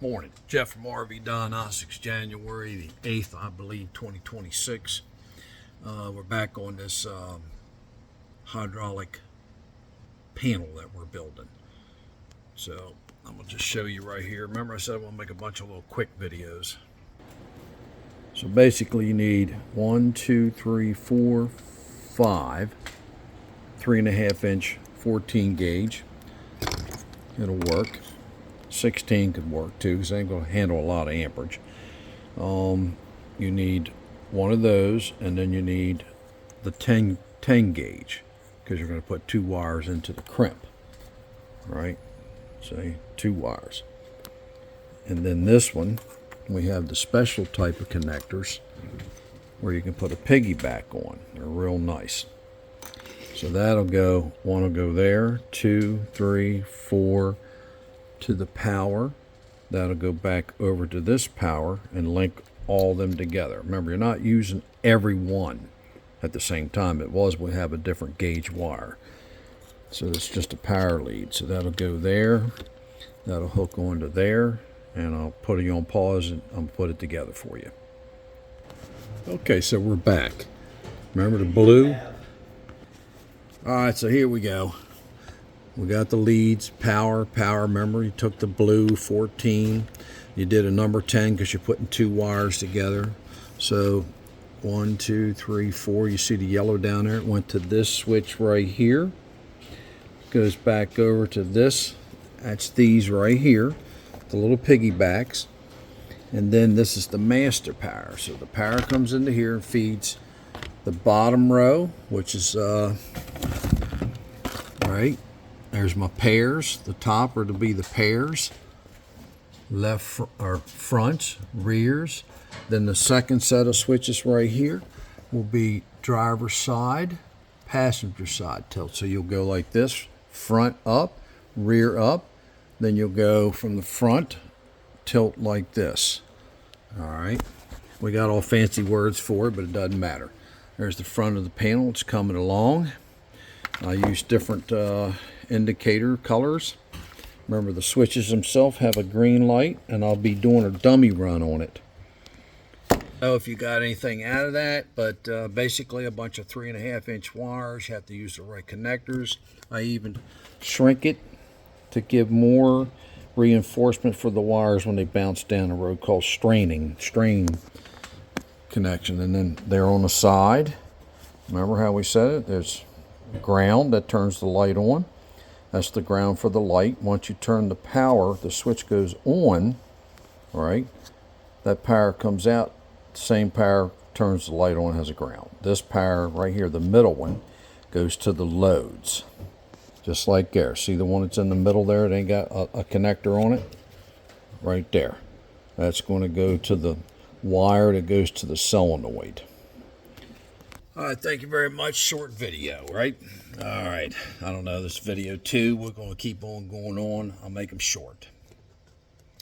Morning. Jeff from RV Diagnostics, January the 8th, I believe, 2026. We're back on this hydraulic panel that we're building. So I'm going to just show you right here. Remember I said I'm going to make a bunch of little quick videos. So basically you need 1, 2, 3, 4, 5, 3.5 inch 14 gauge. It'll work. 16 could work too, because it ain't going to handle a lot of amperage. You need one of those, and then you need the 10 gauge, because you're going to put 2 wires into the crimp. Right? See, 2 wires. And then this one, we have the special type of connectors where you can put a piggyback on. They're real nice. So that'll go, one will go there, 2, 3, 4 to the power. That'll go back over to this power and link all them together. Remember, you're not using every one at the same time. It was, we have a different gauge wire. So it's just a power lead. So that'll go there. That'll hook onto there. And I'll put it on pause and I'll put it together for you. Okay, so we're back. Remember the blue? Alright, so here we go. We got the leads, power. Remember, you took the blue 14. You did a number 10 because you're putting 2 wires together. So 1, 2, 3, 4. You see the yellow down there? It went to this switch right here. Goes back over to this. That's these right here, the little piggybacks. And then this is the master power. So the power comes into here and feeds the bottom row, which is right. There's my pairs. The top are to be the pairs. Left or front, rears. Then the second set of switches right here will be driver's side, passenger side tilt. So you'll go like this, front up, rear up. Then you'll go from the front, tilt like this. All right. We got all fancy words for it, but it doesn't matter. There's the front of the panel. It's coming along. I use different indicator colors. Remember, the switches themselves have a green light, and I'll be doing a dummy run on it. I don't know if you got anything out of that, but basically a bunch of 3.5 inch wires. You have to use the right connectors. I even shrink it to give more reinforcement for the wires when they bounce down the road, called strain connection. And then there on the side, remember how we said it? There's ground that turns the light on. That's the ground for the light. Once you turn the power, the switch goes on, right? That power comes out, same power turns the light on, has a ground. This power right here, the middle one, goes to the loads. Just like there. See the one that's in the middle there? It ain't got a connector on it? Right there. That's going to go to the wire that goes to the solenoid. All right, thank you very much. Short video, right? All right, I don't know, this video 2, we're going to keep on going on. I'll make them short.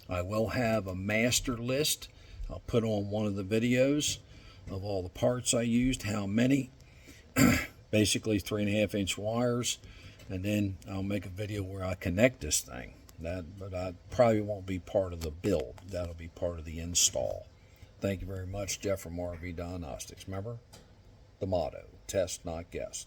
I will have a master list. I'll put on one of the videos of all the parts I used, how many. Basically 3.5 inch wires. And then I'll make a video where I connect this thing. But I probably won't be part of the build. That'll be part of the install. Thank you very much, Jeff from RV Diagnostics. Remember the motto, test, not guess.